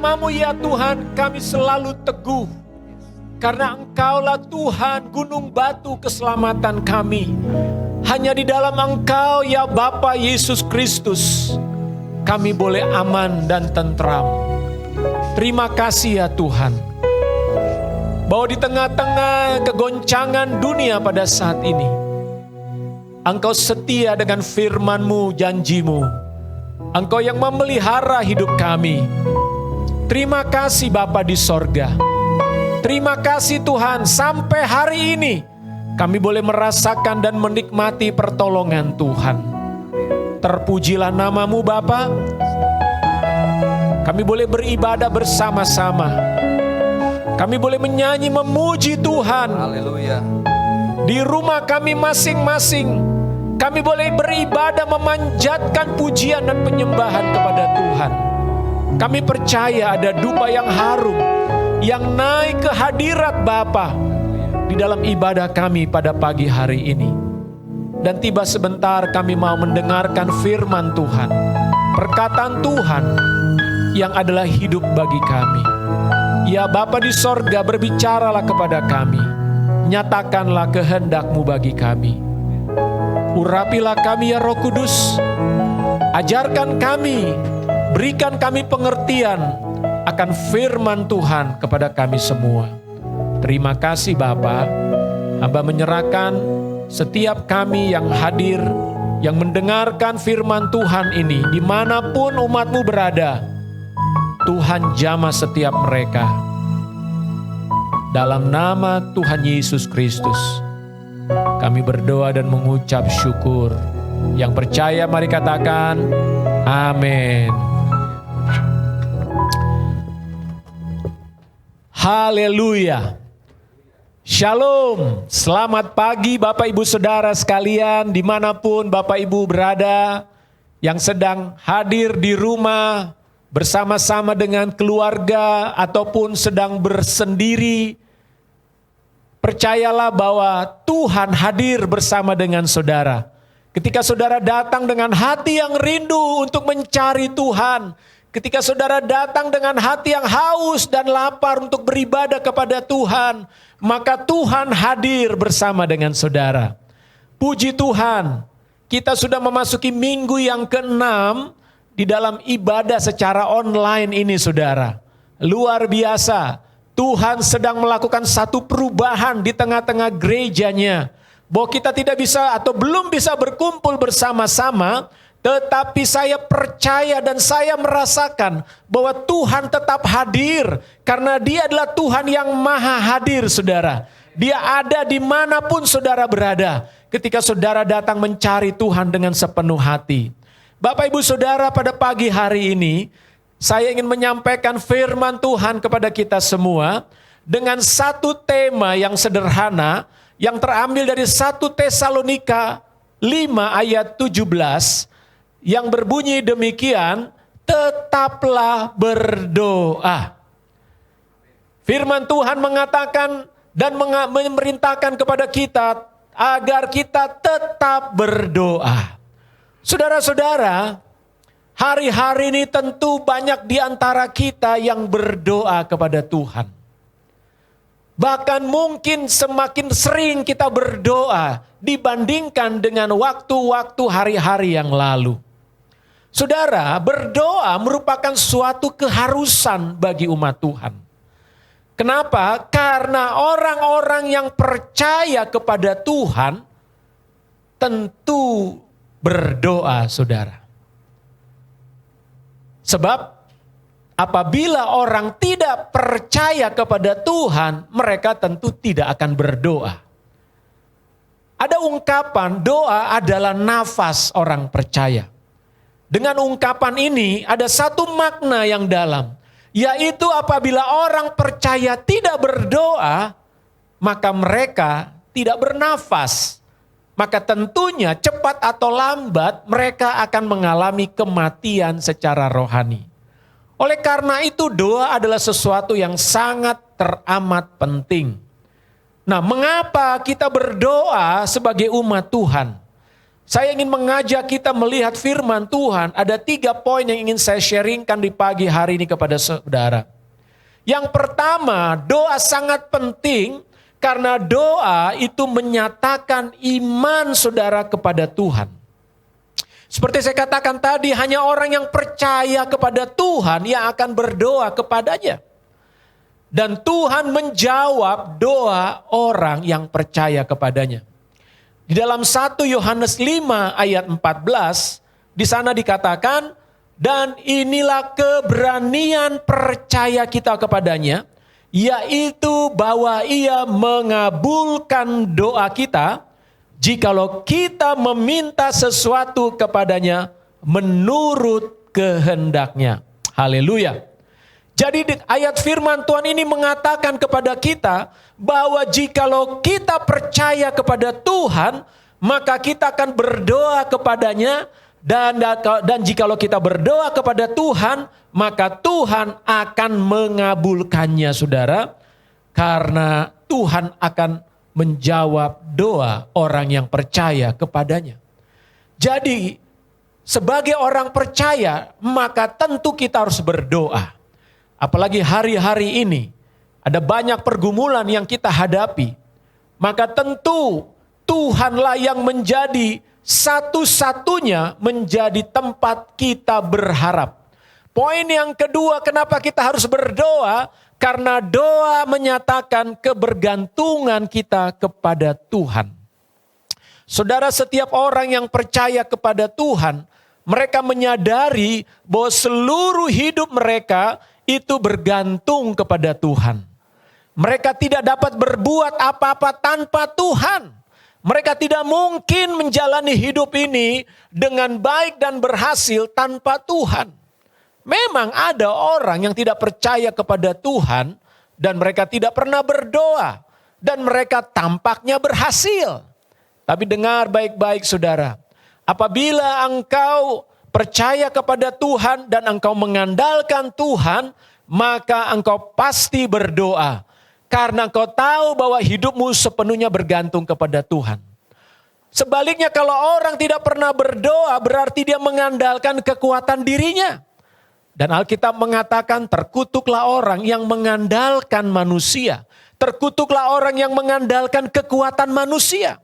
nama-Mu ya Tuhan kami selalu teguh. Karena Engkaulah Tuhan gunung batu keselamatan kami. Hanya di dalam Engkau ya Bapa Yesus Kristus kami boleh aman dan tentram. Terima kasih ya Tuhan. Bahwa di tengah-tengah kegoncangan dunia pada saat ini, Engkau setia dengan firman-Mu, janji-Mu. Engkau yang memelihara hidup kami. Terima kasih Bapa di sorga. Terima kasih Tuhan, sampai hari ini kami boleh merasakan dan menikmati pertolongan Tuhan. Terpujilah nama-Mu Bapa. Kami boleh beribadah bersama-sama. Kami boleh menyanyi memuji Tuhan. Haleluya. Di rumah kami masing-masing, kami boleh beribadah memanjatkan pujian dan penyembahan kepada Tuhan. Kami percaya ada dupa yang harum yang naik ke hadirat Bapa di dalam ibadah kami pada pagi hari ini. Dan tiba sebentar kami mau mendengarkan firman Tuhan, perkataan Tuhan yang adalah hidup bagi kami. Ya Bapa di sorga, berbicaralah kepada kami. Nyatakanlah kehendak-Mu bagi kami. Urapilah kami ya Roh Kudus. Ajarkan kami, berikan kami pengertian akan firman Tuhan kepada kami semua. Terima kasih Bapa. Hamba menyerahkan setiap kami yang hadir, yang mendengarkan firman Tuhan ini, dimanapun umat-Mu berada. Tuhan jamah setiap mereka. Dalam nama Tuhan Yesus Kristus, kami berdoa dan mengucap syukur. Yang percaya mari katakan, amin. Haleluya. Shalom. Selamat pagi Bapak Ibu Saudara sekalian, dimanapun Bapak Ibu berada, yang sedang hadir di rumah, bersama-sama dengan keluarga ataupun sedang bersendiri. Percayalah bahwa Tuhan hadir bersama dengan saudara. Ketika saudara datang dengan hati yang rindu untuk mencari Tuhan, ketika saudara datang dengan hati yang haus dan lapar untuk beribadah kepada Tuhan, maka Tuhan hadir bersama dengan saudara. Puji Tuhan, kita sudah memasuki minggu yang ke-6 di dalam ibadah secara online ini saudara. Luar biasa, Tuhan sedang melakukan satu perubahan di tengah-tengah gerejanya. Bahwa kita tidak bisa atau belum bisa berkumpul bersama-sama, tetapi saya percaya dan saya merasakan bahwa Tuhan tetap hadir. Karena Dia adalah Tuhan yang maha hadir saudara. Dia ada dimanapun saudara berada. Ketika saudara datang mencari Tuhan dengan sepenuh hati. Bapak Ibu Saudara, pada pagi hari ini saya ingin menyampaikan firman Tuhan kepada kita semua dengan satu tema yang sederhana yang terambil dari 1 Tesalonika 5 ayat 17 yang berbunyi demikian, tetaplah berdoa. Firman Tuhan mengatakan dan memerintahkan kepada kita agar kita tetap berdoa. Saudara-saudara, hari-hari ini tentu banyak di antara kita yang berdoa kepada Tuhan. Bahkan mungkin semakin sering kita berdoa dibandingkan dengan waktu-waktu hari-hari yang lalu. Saudara, berdoa merupakan suatu keharusan bagi umat Tuhan. Kenapa? Karena orang-orang yang percaya kepada Tuhan tentu berdoa, saudara. Sebab apabila orang tidak percaya kepada Tuhan, mereka tentu tidak akan berdoa. Ada ungkapan doa adalah nafas orang percaya. Dengan ungkapan ini ada satu makna yang dalam, yaitu apabila orang percaya tidak berdoa, maka mereka tidak bernafas. Maka tentunya cepat atau lambat mereka akan mengalami kematian secara rohani. Oleh karena itu doa adalah sesuatu yang sangat teramat penting. Nah, mengapa kita berdoa sebagai umat Tuhan? Saya ingin mengajak kita melihat firman Tuhan. Ada 3 poin yang ingin saya sharingkan di pagi hari ini kepada saudara. Yang pertama, doa sangat penting karena doa itu menyatakan iman saudara kepada Tuhan. Seperti saya katakan tadi, hanya orang yang percaya kepada Tuhan yang akan berdoa kepadanya. Dan Tuhan menjawab doa orang yang percaya kepadanya. Di dalam 1 Yohanes 5 ayat 14, di sana dikatakan, dan inilah keberanian percaya kita kepadanya, yaitu bahwa ia mengabulkan doa kita, jikalau kita meminta sesuatu kepadanya menurut kehendaknya. Haleluya. Jadi ayat firman Tuhan ini mengatakan kepada kita bahwa jikalau kita percaya kepada Tuhan, maka kita akan berdoa kepadanya, dan jikalau kita berdoa kepada Tuhan, maka Tuhan akan mengabulkannya, saudara, karena Tuhan akan menjawab doa orang yang percaya kepadanya. Jadi sebagai orang percaya, maka tentu kita harus berdoa. Apalagi hari-hari ini ada banyak pergumulan yang kita hadapi. Maka tentu Tuhanlah yang menjadi satu-satunya menjadi tempat kita berharap. Poin yang kedua, kenapa kita harus berdoa? Karena doa menyatakan kebergantungan kita kepada Tuhan. Saudara, setiap orang yang percaya kepada Tuhan, mereka menyadari bahwa seluruh hidup mereka itu bergantung kepada Tuhan. Mereka tidak dapat berbuat apa-apa tanpa Tuhan. Mereka tidak mungkin menjalani hidup ini dengan baik dan berhasil tanpa Tuhan. Memang ada orang yang tidak percaya kepada Tuhan dan mereka tidak pernah berdoa dan mereka tampaknya berhasil. Tapi dengar baik-baik saudara, apabila engkau percaya kepada Tuhan dan engkau mengandalkan Tuhan, maka engkau pasti berdoa. Karena engkau tahu bahwa hidupmu sepenuhnya bergantung kepada Tuhan. Sebaliknya kalau orang tidak pernah berdoa, berarti dia mengandalkan kekuatan dirinya. Dan Alkitab mengatakan terkutuklah orang yang mengandalkan manusia. Terkutuklah orang yang mengandalkan kekuatan manusia.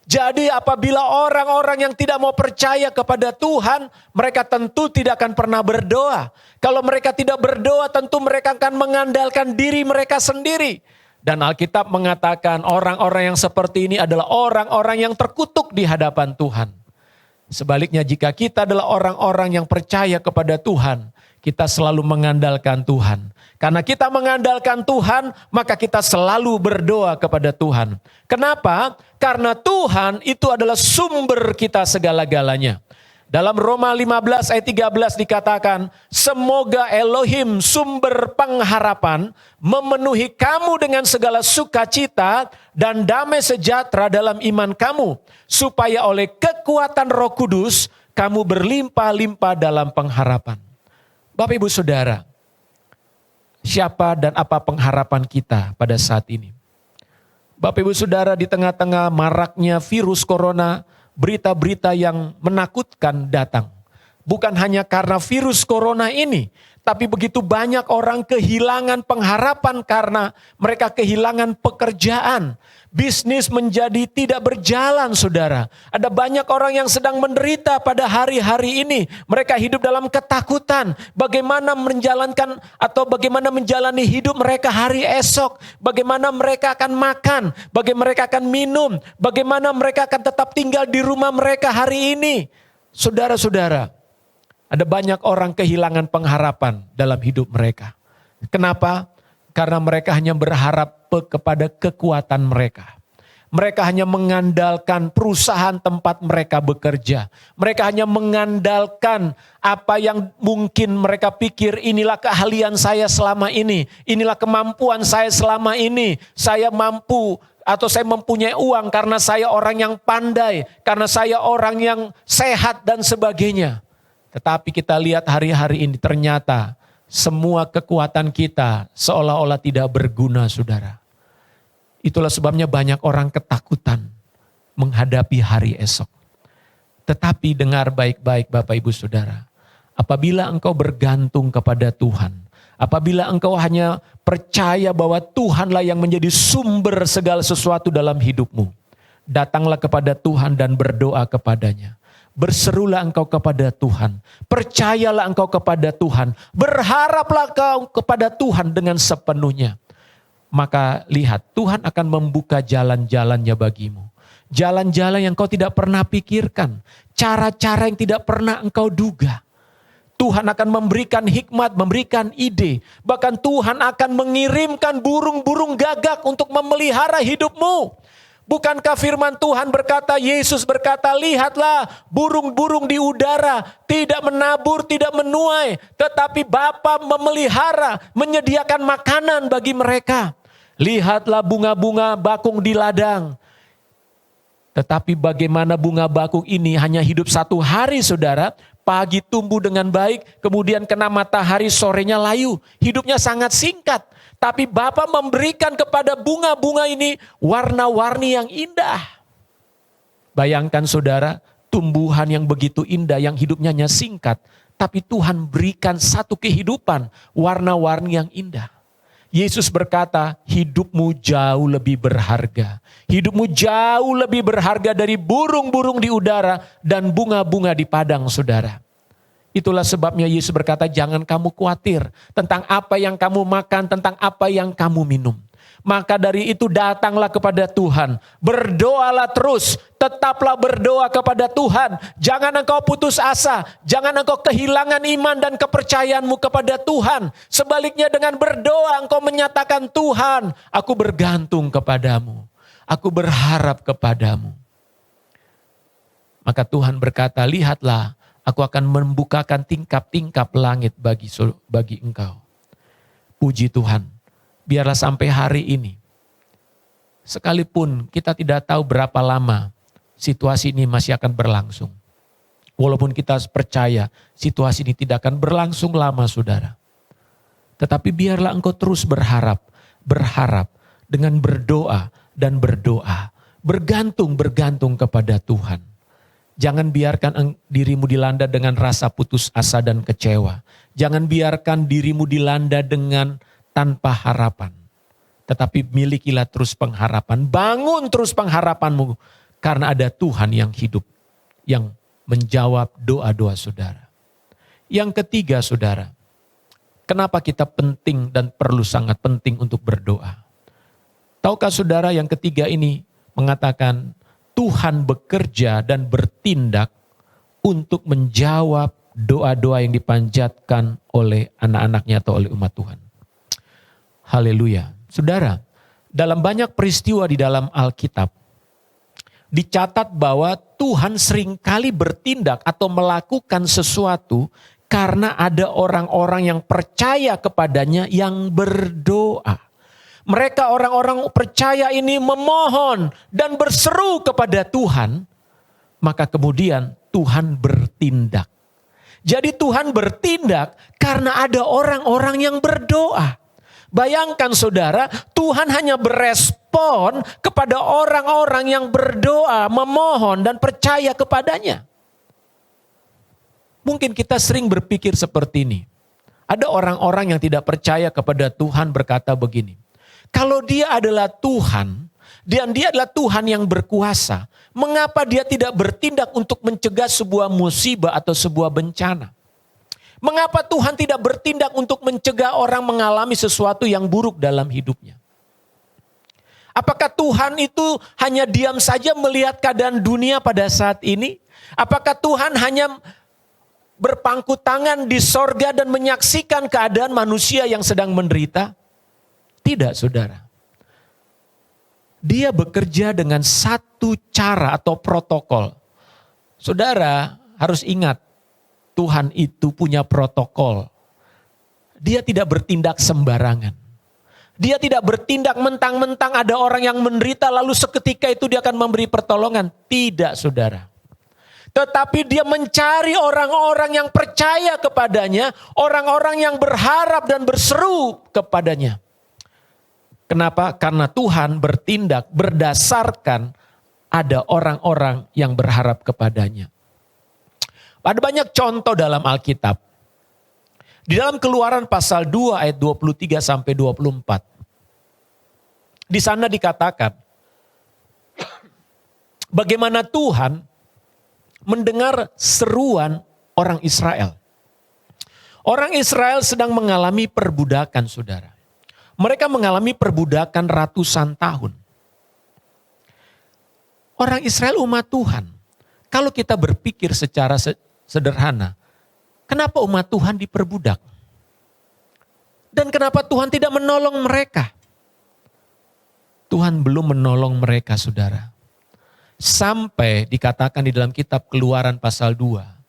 Jadi apabila orang-orang yang tidak mau percaya kepada Tuhan, mereka tentu tidak akan pernah berdoa. Kalau mereka tidak berdoa, tentu mereka akan mengandalkan diri mereka sendiri. Dan Alkitab mengatakan orang-orang yang seperti ini adalah orang-orang yang terkutuk di hadapan Tuhan. Sebaliknya jika kita adalah orang-orang yang percaya kepada Tuhan, kita selalu mengandalkan Tuhan. Karena kita mengandalkan Tuhan, maka kita selalu berdoa kepada Tuhan. Kenapa? Karena Tuhan itu adalah sumber kita segala-galanya. Dalam Roma 15 ayat 13 dikatakan, semoga Elohim sumber pengharapan memenuhi kamu dengan segala sukacita dan damai sejahtera dalam iman kamu, supaya oleh kekuatan Roh Kudus kamu berlimpah-limpah dalam pengharapan. Bapak Ibu Saudara, siapa dan apa pengharapan kita pada saat ini? Bapak Ibu Saudara, di tengah-tengah maraknya virus corona, berita-berita yang menakutkan datang. Bukan hanya karena virus corona ini, tapi begitu banyak orang kehilangan pengharapan karena mereka kehilangan pekerjaan. Bisnis menjadi tidak berjalan, saudara. Ada banyak orang yang sedang menderita pada hari-hari ini. Mereka hidup dalam ketakutan. Bagaimana menjalankan atau bagaimana menjalani hidup mereka hari esok. Bagaimana mereka akan makan. Bagaimana mereka akan minum. Bagaimana mereka akan tetap tinggal di rumah mereka hari ini. Saudara-saudara, ada banyak orang kehilangan pengharapan dalam hidup mereka. Kenapa? Karena mereka hanya berharap kepada kekuatan mereka. Mereka hanya mengandalkan perusahaan tempat mereka bekerja. Mereka hanya mengandalkan apa yang mungkin mereka pikir inilah keahlian saya selama ini. Inilah kemampuan saya selama ini. Saya mampu atau saya mempunyai uang karena saya orang yang pandai. Karena saya orang yang sehat dan sebagainya. Tetapi kita lihat hari-hari ini ternyata semua kekuatan kita seolah-olah tidak berguna, saudara. Itulah sebabnya banyak orang ketakutan menghadapi hari esok. Tetapi dengar baik-baik Bapak Ibu Saudara. Apabila engkau bergantung kepada Tuhan, apabila engkau hanya percaya bahwa Tuhanlah yang menjadi sumber segala sesuatu dalam hidupmu, datanglah kepada Tuhan dan berdoa kepadanya. Berserulah engkau kepada Tuhan, percayalah engkau kepada Tuhan, berharaplah engkau kepada Tuhan dengan sepenuhnya. Maka lihat, Tuhan akan membuka jalan-jalannya bagimu. Jalan-jalan yang kau tidak pernah pikirkan, cara-cara yang tidak pernah engkau duga. Tuhan akan memberikan hikmat, memberikan ide. Bahkan Tuhan akan mengirimkan burung-burung gagak untuk memelihara hidupmu. Bukankah firman Tuhan berkata, Yesus berkata, lihatlah burung-burung di udara, tidak menabur, tidak menuai, tetapi Bapa memelihara, menyediakan makanan bagi mereka. Lihatlah bunga-bunga bakung di ladang. Tetapi bagaimana bunga bakung ini hanya hidup 1 hari saudara, pagi tumbuh dengan baik, kemudian kena matahari, sorenya layu. Hidupnya sangat singkat. Tapi Bapa memberikan kepada bunga-bunga ini warna-warni yang indah. Bayangkan saudara, tumbuhan yang begitu indah yang hidupnya hanya singkat. Tapi Tuhan berikan satu kehidupan, warna-warni yang indah. Yesus berkata, hidupmu jauh lebih berharga. Hidupmu jauh lebih berharga dari burung-burung di udara dan bunga-bunga di padang saudara. Itulah sebabnya Yesus berkata, jangan kamu khawatir tentang apa yang kamu makan, tentang apa yang kamu minum. Maka dari itu datanglah kepada Tuhan. Berdoalah terus, tetaplah berdoa kepada Tuhan. Jangan engkau putus asa, jangan engkau kehilangan iman dan kepercayaanmu kepada Tuhan. Sebaliknya dengan berdoa engkau menyatakan, Tuhan, aku bergantung kepadamu. Aku berharap kepadamu. Maka Tuhan berkata, lihatlah, aku akan membukakan tingkap-tingkap langit bagi engkau. Puji Tuhan, biarlah sampai hari ini, sekalipun kita tidak tahu berapa lama situasi ini masih akan berlangsung. Walaupun kita percaya situasi ini tidak akan berlangsung lama saudara. Tetapi biarlah engkau terus berharap dengan berdoa dan berdoa. Bergantung kepada Tuhan. Jangan biarkan dirimu dilanda dengan rasa putus asa dan kecewa. Jangan biarkan dirimu dilanda dengan tanpa harapan. Tetapi milikilah terus pengharapan. Bangun terus pengharapanmu. Karena ada Tuhan yang hidup. Yang menjawab doa-doa saudara. Yang ketiga saudara. Kenapa kita penting dan perlu sangat penting untuk berdoa? Tahukah saudara yang ketiga ini mengatakan, Tuhan bekerja dan bertindak untuk menjawab doa-doa yang dipanjatkan oleh anak-anaknya atau oleh umat Tuhan. Haleluya. Saudara, dalam banyak peristiwa di dalam Alkitab, dicatat bahwa Tuhan seringkali bertindak atau melakukan sesuatu karena ada orang-orang yang percaya kepadanya yang berdoa. Mereka orang-orang percaya ini memohon dan berseru kepada Tuhan. Maka kemudian Tuhan bertindak. Jadi Tuhan bertindak karena ada orang-orang yang berdoa. Bayangkan saudara, Tuhan hanya berespon kepada orang-orang yang berdoa, memohon dan percaya kepadanya. Mungkin kita sering berpikir seperti ini. Ada orang-orang yang tidak percaya kepada Tuhan berkata begini. Kalau dia adalah Tuhan, dan dia adalah Tuhan yang berkuasa, mengapa dia tidak bertindak untuk mencegah sebuah musibah atau sebuah bencana? Mengapa Tuhan tidak bertindak untuk mencegah orang mengalami sesuatu yang buruk dalam hidupnya? Apakah Tuhan itu hanya diam saja melihat keadaan dunia pada saat ini? Apakah Tuhan hanya berpangku tangan di sorga dan menyaksikan keadaan manusia yang sedang menderita? Tidak, saudara. Dia bekerja dengan satu cara atau protokol. Saudara harus ingat, Tuhan itu punya protokol. Dia tidak bertindak sembarangan. Dia tidak bertindak mentang-mentang ada orang yang menderita lalu seketika itu dia akan memberi pertolongan. Tidak, saudara. Tetapi dia mencari orang-orang yang percaya kepadanya, orang-orang yang berharap dan berseru kepadanya. Kenapa? Karena Tuhan bertindak berdasarkan ada orang-orang yang berharap kepadanya. Ada banyak contoh dalam Alkitab. Di dalam Keluaran pasal 2 ayat 23 sampai 24. Di sana dikatakan bagaimana Tuhan mendengar seruan orang Israel. Orang Israel sedang mengalami perbudakan, saudara. Mereka mengalami perbudakan ratusan tahun. Orang Israel umat Tuhan. Kalau kita berpikir secara sederhana, kenapa umat Tuhan diperbudak? Dan kenapa Tuhan tidak menolong mereka? Tuhan belum menolong mereka, saudara. Sampai dikatakan di dalam kitab Keluaran pasal 2.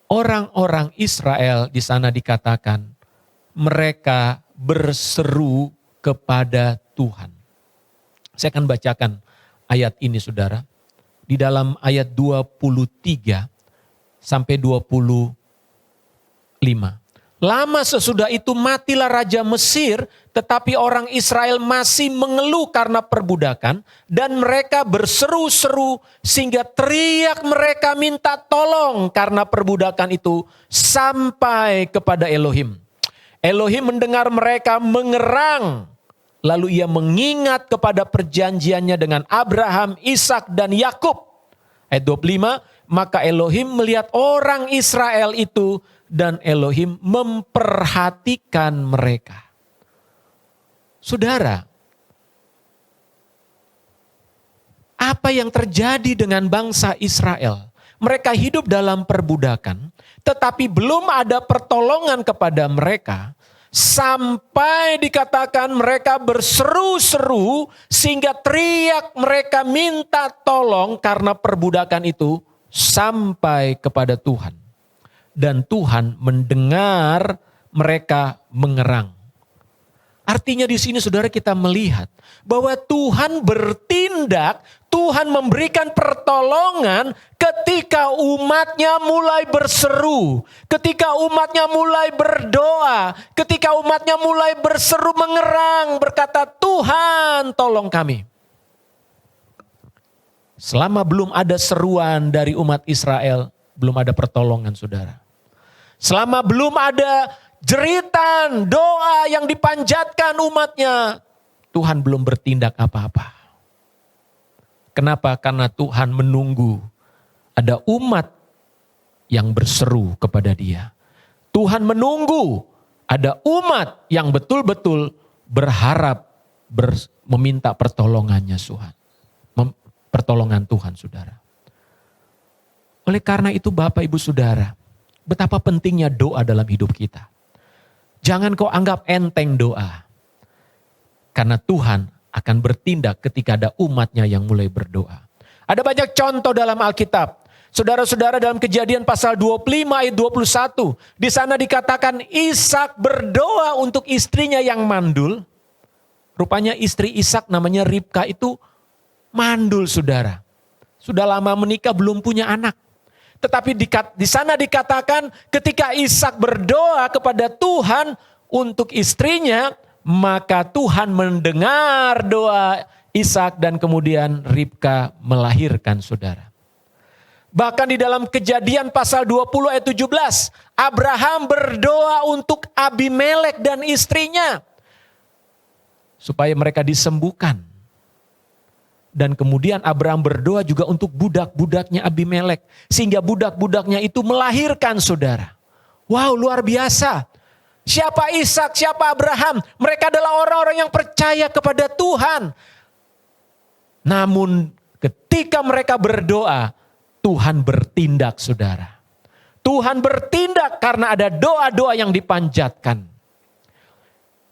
Orang-orang Israel di sana dikatakan mereka berseru kepada Tuhan. Saya akan bacakan ayat ini, saudara. Di dalam ayat 23 sampai 25. Lama sesudah itu matilah Raja Mesir, tetapi orang Israel masih mengeluh karena perbudakan, dan mereka berseru-seru sehingga teriak mereka minta tolong karena perbudakan itu sampai kepada Elohim. Elohim mendengar mereka mengerang, lalu ia mengingat kepada perjanjiannya dengan Abraham, Ishak dan Yakub. Ayat 25, maka Elohim melihat orang Israel itu dan Elohim memperhatikan mereka. Saudara, apa yang terjadi dengan bangsa Israel? Mereka hidup dalam perbudakan, tetapi belum ada pertolongan kepada mereka, sampai dikatakan mereka berseru-seru sehingga teriak mereka minta tolong karena perbudakan itu sampai kepada Tuhan. Dan Tuhan mendengar mereka mengerang. Artinya di sini saudara kita melihat bahwa Tuhan bertindak, Tuhan memberikan pertolongan ketika umatnya mulai berseru, ketika umatnya mulai berdoa, ketika umatnya mulai berseru mengerang, berkata Tuhan tolong kami. Selama belum ada seruan dari umat Israel, belum ada pertolongan, saudara. Selama belum ada jeritan, doa yang dipanjatkan umatnya, Tuhan belum bertindak apa-apa. Kenapa? Karena Tuhan menunggu ada umat yang berseru kepada Dia. Tuhan menunggu ada umat yang betul-betul berharap meminta pertolongannya Tuhan. Pertolongan Tuhan, saudara. Oleh karena itu Bapak Ibu Saudara, betapa pentingnya doa dalam hidup kita. Jangan kau anggap enteng doa. Karena Tuhan akan bertindak ketika ada umatnya yang mulai berdoa. Ada banyak contoh dalam Alkitab. Saudara-saudara, dalam Kejadian pasal 25 ayat 21. Di sana dikatakan Ishak berdoa untuk istrinya yang mandul. Rupanya istri Ishak namanya Ribka itu mandul, saudara. Sudah lama menikah belum punya anak. Tetapi di sana dikatakan ketika Ishak berdoa kepada Tuhan untuk istrinya, maka Tuhan mendengar doa Ishak dan kemudian Ribka melahirkan, saudara. Bahkan di dalam Kejadian pasal 20 ayat 17, Abraham berdoa untuk Abimelek dan istrinya supaya mereka disembuhkan. Dan kemudian Abraham berdoa juga untuk budak-budaknya Abimelek. Sehingga budak-budaknya itu melahirkan, saudara. Wow, luar biasa. Siapa Ishak, siapa Abraham? Mereka adalah orang-orang yang percaya kepada Tuhan. Namun ketika mereka berdoa, Tuhan bertindak, saudara. Tuhan bertindak karena ada doa-doa yang dipanjatkan.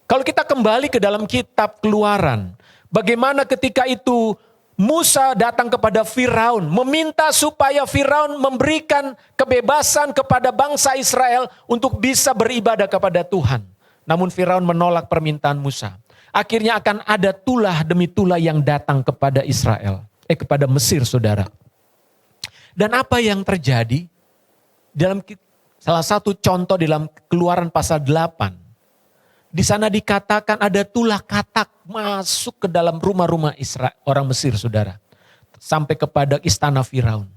Kalau kita kembali ke dalam kitab Keluaran, bagaimana ketika itu Musa datang kepada Firaun, meminta supaya Firaun memberikan kebebasan kepada bangsa Israel untuk bisa beribadah kepada Tuhan. Namun Firaun menolak permintaan Musa. Akhirnya akan ada tulah demi tulah yang datang kepada kepada Mesir, saudara. Dan apa yang terjadi? Dalam salah satu contoh dalam Keluaran pasal 8. Di sana dikatakan ada tulah katak masuk ke dalam rumah-rumah Israel, orang Mesir, saudara. Sampai kepada istana Firaun.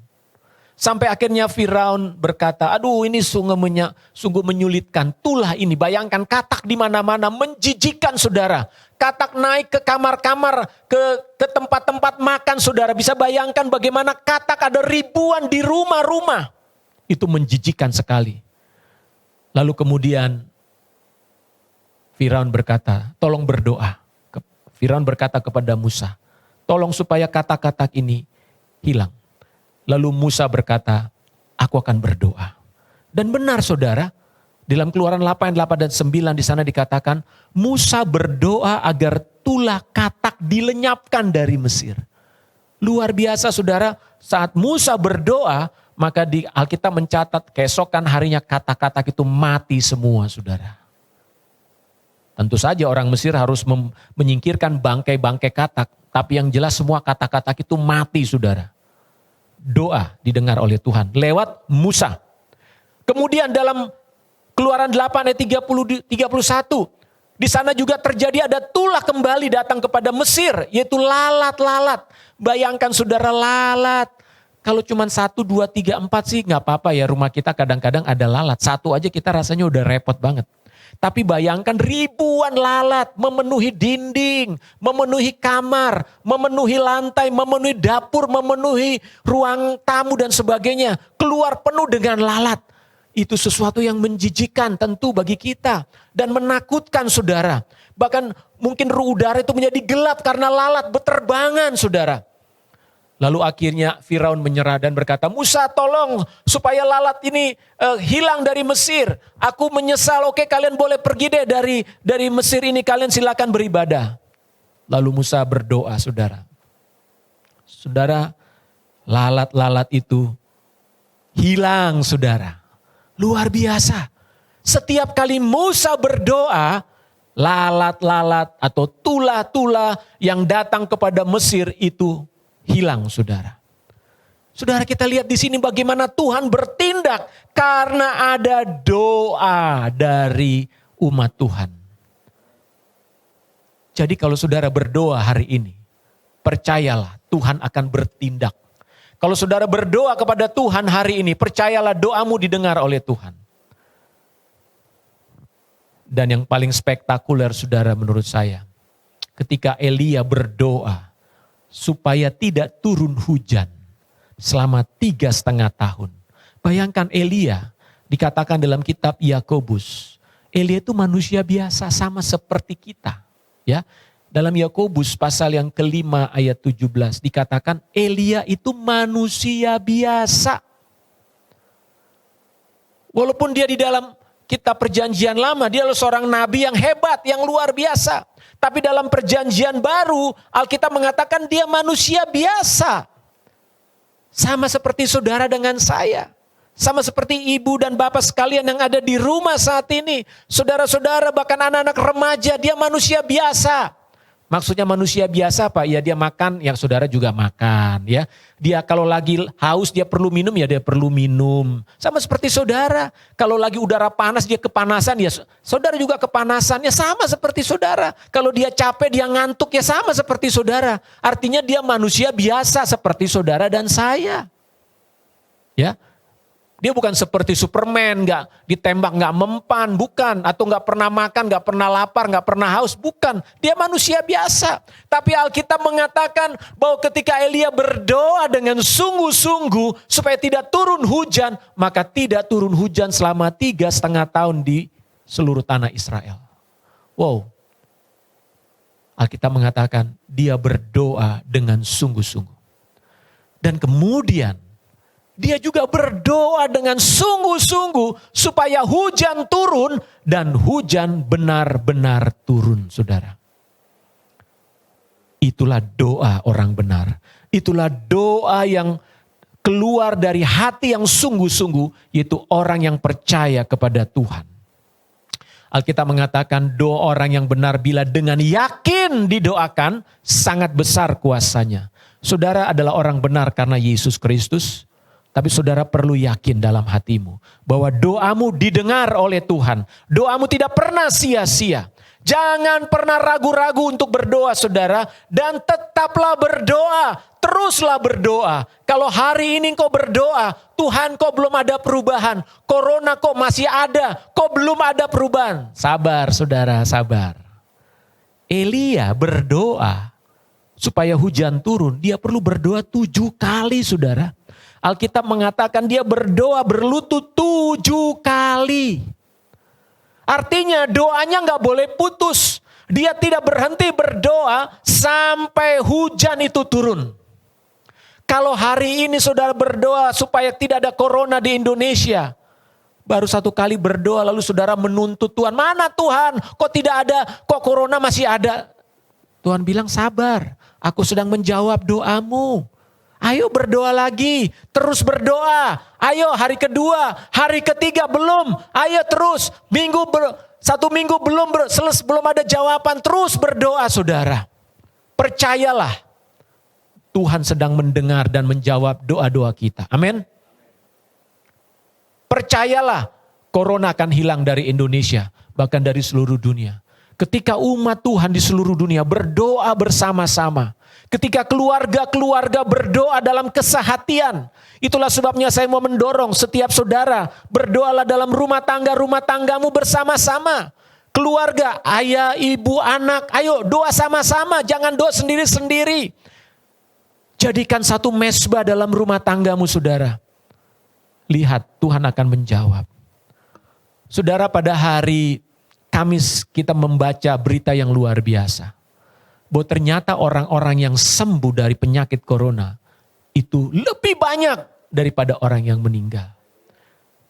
Sampai akhirnya Firaun berkata, aduh ini sungguh menyulitkan. Tulah ini, bayangkan katak di mana-mana, menjijikkan saudara. Katak naik ke kamar-kamar, ke tempat-tempat makan saudara. Bisa bayangkan bagaimana katak ada ribuan di rumah-rumah. Itu menjijikkan sekali. Lalu kemudian Firaun berkata, tolong berdoa. Firaun berkata kepada Musa, tolong supaya katak-katak ini hilang. Lalu Musa berkata, aku akan berdoa. Dan benar saudara, dalam Keluaran 8 dan 9 di sana dikatakan, Musa berdoa agar tulah katak dilenyapkan dari Mesir. Luar biasa saudara, saat Musa berdoa, maka di Alkitab mencatat keesokan harinya katak-katak itu mati semua saudara. Tentu saja orang Mesir harus menyingkirkan bangkai-bangkai katak, tapi yang jelas semua katak-katak itu mati saudara. Doa didengar oleh Tuhan lewat Musa. Kemudian dalam Keluaran 8 ayat 31, di sana juga terjadi ada tulah kembali datang kepada Mesir, yaitu lalat-lalat. Bayangkan saudara, lalat. Kalau cuma 1, 2, 3, 4 sih nggak apa-apa ya, rumah kita kadang-kadang ada lalat. Satu aja kita rasanya udah repot banget. Tapi bayangkan ribuan lalat memenuhi dinding, memenuhi kamar, memenuhi lantai, memenuhi dapur, memenuhi ruang tamu dan sebagainya. Keluar penuh dengan lalat. Itu sesuatu yang menjijikkan tentu bagi kita dan menakutkan saudara. Bahkan mungkin udara itu menjadi gelap karena lalat beterbangan saudara. Lalu akhirnya Firaun menyerah dan berkata, Musa tolong supaya lalat ini hilang dari Mesir. Aku menyesal, oke kalian boleh pergi deh dari Mesir ini, kalian silakan beribadah. Lalu Musa berdoa saudara. Saudara, lalat-lalat itu hilang saudara. Luar biasa. Setiap kali Musa berdoa, lalat-lalat atau tulah-tulah yang datang kepada Mesir itu hilang saudara. Saudara, kita lihat di sini bagaimana Tuhan bertindak karena ada doa dari umat Tuhan. Jadi kalau saudara berdoa hari ini, percayalah Tuhan akan bertindak. Kalau saudara berdoa kepada Tuhan hari ini, percayalah doamu didengar oleh Tuhan. Dan yang paling spektakuler saudara menurut saya, ketika Elia berdoa supaya tidak turun hujan selama 3,5 tahun. Bayangkan Elia, dikatakan dalam kitab Yakobus, Elia itu manusia biasa sama seperti kita. Ya, dalam Yakobus pasal yang kelima ayat 17 dikatakan Elia itu manusia biasa. Walaupun dia di dalam kitab perjanjian lama, dia adalah seorang nabi yang hebat, yang luar biasa. Tapi dalam perjanjian baru, Alkitab mengatakan dia manusia biasa. Sama seperti saudara dengan saya. Sama seperti ibu dan bapak sekalian yang ada di rumah saat ini. Saudara-saudara bahkan anak-anak remaja, dia manusia biasa. Maksudnya manusia biasa Pak, ya dia makan, yang saudara juga makan ya. Dia kalau lagi haus dia perlu minum, ya dia perlu minum. Sama seperti saudara, kalau lagi udara panas dia kepanasan, ya saudara juga kepanasan, ya sama seperti saudara. Kalau dia capek, dia ngantuk, ya sama seperti saudara. Artinya dia manusia biasa seperti saudara dan saya. Ya. Dia bukan seperti Superman, nggak ditembak, nggak mempan, bukan. Atau nggak pernah makan, nggak pernah lapar, nggak pernah haus, bukan. Dia manusia biasa. Tapi Alkitab mengatakan bahwa ketika Elia berdoa dengan sungguh-sungguh supaya tidak turun hujan, maka tidak turun hujan selama 3,5 tahun di seluruh tanah Israel. Wow. Alkitab mengatakan dia berdoa dengan sungguh-sungguh. Dan kemudian dia juga berdoa dengan sungguh-sungguh supaya hujan turun dan hujan benar-benar turun, saudara. Itulah doa orang benar. Itulah doa yang keluar dari hati yang sungguh-sungguh, yaitu orang yang percaya kepada Tuhan. Alkitab mengatakan doa orang yang benar bila dengan yakin didoakan sangat besar kuasanya. Saudara adalah orang benar karena Yesus Kristus. Tapi saudara perlu yakin dalam hatimu bahwa doamu didengar oleh Tuhan. Doamu tidak pernah sia-sia. Jangan pernah ragu-ragu untuk berdoa saudara. Dan tetaplah berdoa. Teruslah berdoa. Kalau hari ini kau berdoa, Tuhan kok belum ada perubahan. Corona kok masih ada. Kok belum ada perubahan. Sabar saudara, sabar. Elia berdoa supaya hujan turun. Dia perlu berdoa 7 kali saudara. Alkitab mengatakan dia berdoa berlutut 7 kali. Artinya doanya gak boleh putus. Dia tidak berhenti berdoa sampai hujan itu turun. Kalau hari ini saudara berdoa supaya tidak ada corona di Indonesia. Baru 1 kali berdoa lalu saudara menuntut Tuhan. Mana Tuhan? Kok tidak ada? Kok corona masih ada? Tuhan bilang sabar. Aku sedang menjawab doamu. Ayo berdoa lagi. Terus berdoa. Ayo hari kedua. Hari ketiga belum. Ayo terus. 1 minggu belum ada jawaban. Terus berdoa saudara. Percayalah. Tuhan sedang mendengar dan menjawab doa-doa kita. Amin. Percayalah, corona akan hilang dari Indonesia, bahkan dari seluruh dunia. Ketika umat Tuhan di seluruh dunia berdoa bersama-sama, ketika keluarga-keluarga berdoa dalam kesehatian, itulah sebabnya saya mau mendorong setiap saudara, berdoalah dalam rumah tanggamu bersama-sama. Keluarga, ayah, ibu, anak, ayo doa sama-sama, jangan doa sendiri-sendiri. Jadikan satu mesbah dalam rumah tanggamu saudara. Lihat Tuhan akan menjawab. Saudara, pada hari Kamis kita membaca berita yang luar biasa. Bahwa ternyata orang-orang yang sembuh dari penyakit corona itu lebih banyak daripada orang yang meninggal.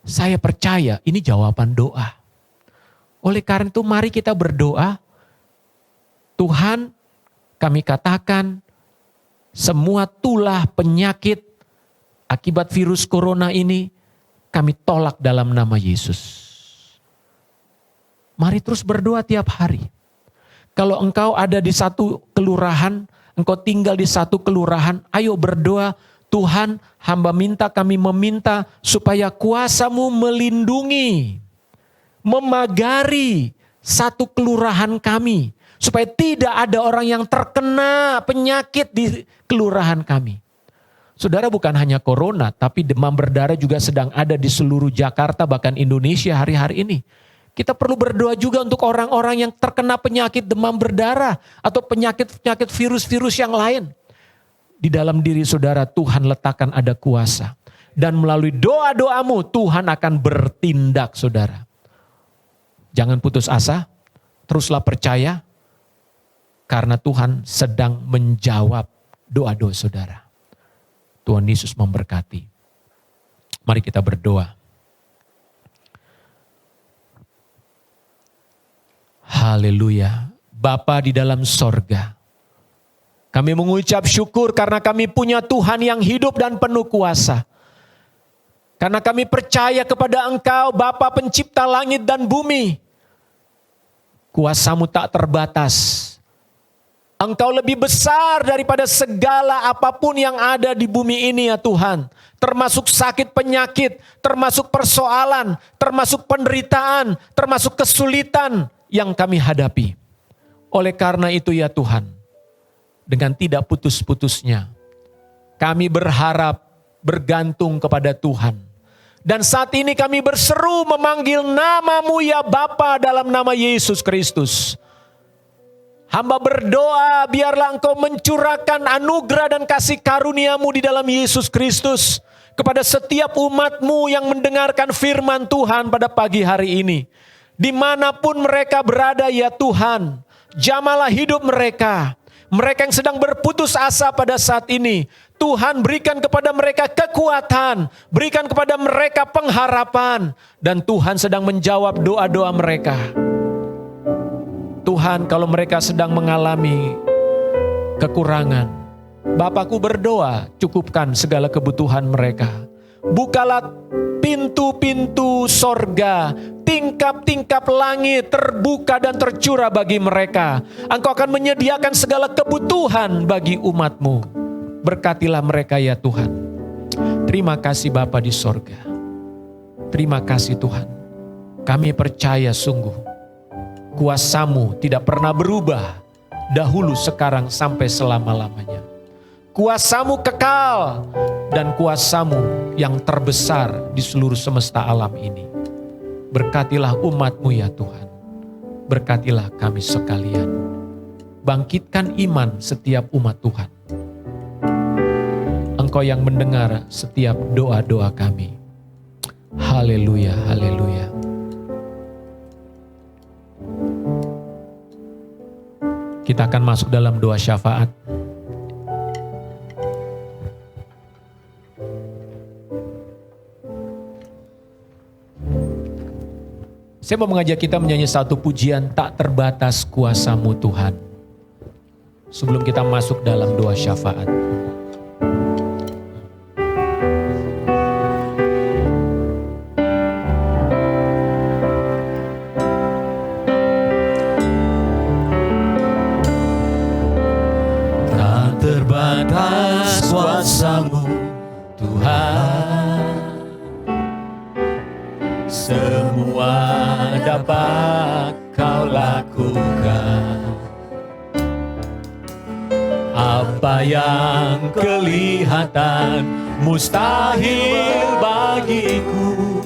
Saya percaya ini jawaban doa. Oleh karena itu mari kita berdoa. Tuhan, kami katakan semua tulah penyakit akibat virus corona ini kami tolak dalam nama Yesus. Mari terus berdoa tiap hari. Kalau engkau ada di satu kelurahan, engkau tinggal di satu kelurahan, ayo berdoa, Tuhan kami meminta supaya kuasa-Mu melindungi, memagari satu kelurahan kami. Supaya tidak ada orang yang terkena penyakit di kelurahan kami. Saudara, bukan hanya corona, tapi demam berdarah juga sedang ada di seluruh Jakarta, bahkan Indonesia hari-hari ini. Kita perlu berdoa juga untuk orang-orang yang terkena penyakit demam berdarah atau penyakit-penyakit virus-virus yang lain. Di dalam diri saudara Tuhan letakkan ada kuasa. Dan melalui doa-doamu Tuhan akan bertindak saudara. Jangan putus asa, teruslah percaya. Karena Tuhan sedang menjawab doa-doa saudara. Tuhan Yesus memberkati. Mari kita berdoa. Haleluya. Bapa di dalam sorga. Kami mengucap syukur karena kami punya Tuhan yang hidup dan penuh kuasa. Karena kami percaya kepada Engkau Bapa pencipta langit dan bumi. Kuasa-Mu tak terbatas. Engkau lebih besar daripada segala apapun yang ada di bumi ini ya Tuhan. Termasuk sakit penyakit, termasuk persoalan, termasuk penderitaan, termasuk kesulitan yang kami hadapi. Oleh karena itu ya Tuhan, dengan tidak putus-putusnya, kami berharap bergantung kepada Tuhan. Dan saat ini kami berseru memanggil nama-Mu ya Bapa dalam nama Yesus Kristus. Hamba berdoa biarlah Engkau mencurahkan anugerah dan kasih karunia-Mu di dalam Yesus Kristus. Kepada setiap umat-Mu yang mendengarkan firman Tuhan pada pagi hari ini. Dimanapun mereka berada ya Tuhan. Jamalah hidup mereka. Mereka yang sedang berputus asa pada saat ini. Tuhan berikan kepada mereka kekuatan. Berikan kepada mereka pengharapan. Dan Tuhan sedang menjawab doa-doa mereka. Tuhan, kalau mereka sedang mengalami kekurangan, Bapakku berdoa, cukupkan segala kebutuhan mereka. Bukalah pintu-pintu sorga, tingkap-tingkap langit terbuka dan tercurah bagi mereka. Engkau akan menyediakan segala kebutuhan bagi umat-Mu. Berkatilah mereka ya Tuhan. Terima kasih Bapa di sorga. Terima kasih Tuhan. Kami percaya sungguh Kuasa-Mu tidak pernah berubah, dahulu, sekarang, sampai selama-lamanya. Kuasa-Mu kekal, dan kuasa-Mu yang terbesar di seluruh semesta alam ini. Berkatilah umat-Mu ya Tuhan. Berkatilah kami sekalian. Bangkitkan iman setiap umat Tuhan. Engkau yang mendengar setiap doa-doa kami. Haleluya, haleluya. Kita akan masuk dalam doa syafaat. Saya mau mengajak kita menyanyi satu pujian, tak terbatas kuasa-Mu Tuhan. Sebelum kita masuk dalam doa syafaat. Tak terbatas kuasa-Mu Tuhan. Semua dapat Kau lakukan. Apa yang kelihatan mustahil bagiku,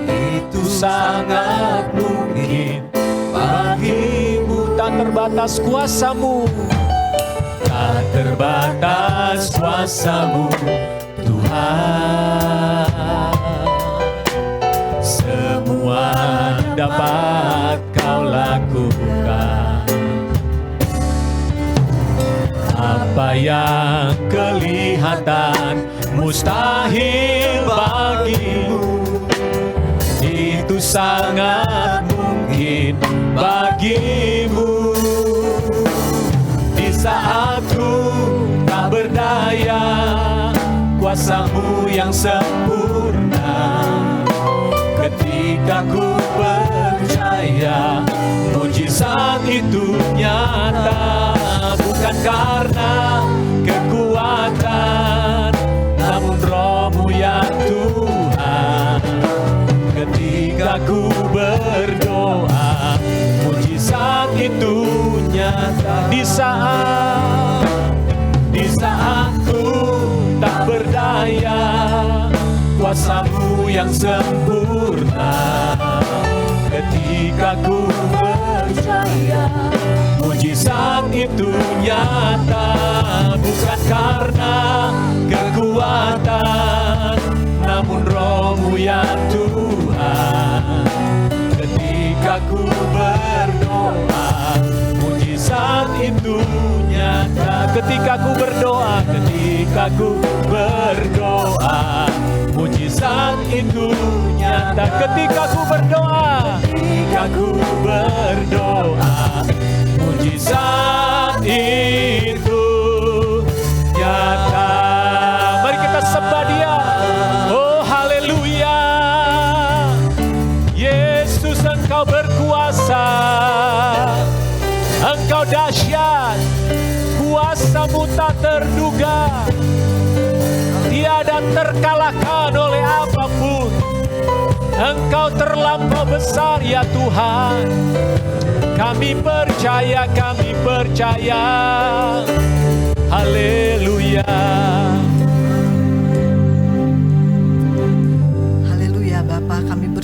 itu sangat mungkin bagimu. Tak terbatas kuasa-Mu, tak terbatas kuasa-Mu Tuhan. Semua dapat Kau lakukan. Apa yang kelihatan mustahil bagimu, itu sangat mungkin bagimu. Di saat ku tak berdaya, kuasa-Mu yang sempurna. Ketika ku percaya, mujizat itu nyata. Bukan karena kekuatan, namun Roh-Mu ya Tuhan. Ketika ku berdoa, mujizat itu nyata. Di saat ku tak berdaya, kuasa-Mu yang sempurna. Ketika ku percaya, mujizat itu nyata. Bukan karena kekuatan, namun Roh-Mu ya Tuhan. Ketika ku berdoa, mujizat itu nyata. Ketika ku berdoa, mujizat itu nyata. Ketika ku berdoa, mujizat itu nyata. Mari kita sembah Dia. Oh haleluya. Yesus, Engkau berkuasa. Engkau dahsyat. Kuasa-Mu tak terduga. Tiada terkalahkan oleh apapun. Engkau terlampau besar ya Tuhan. Kami percaya. Haleluya.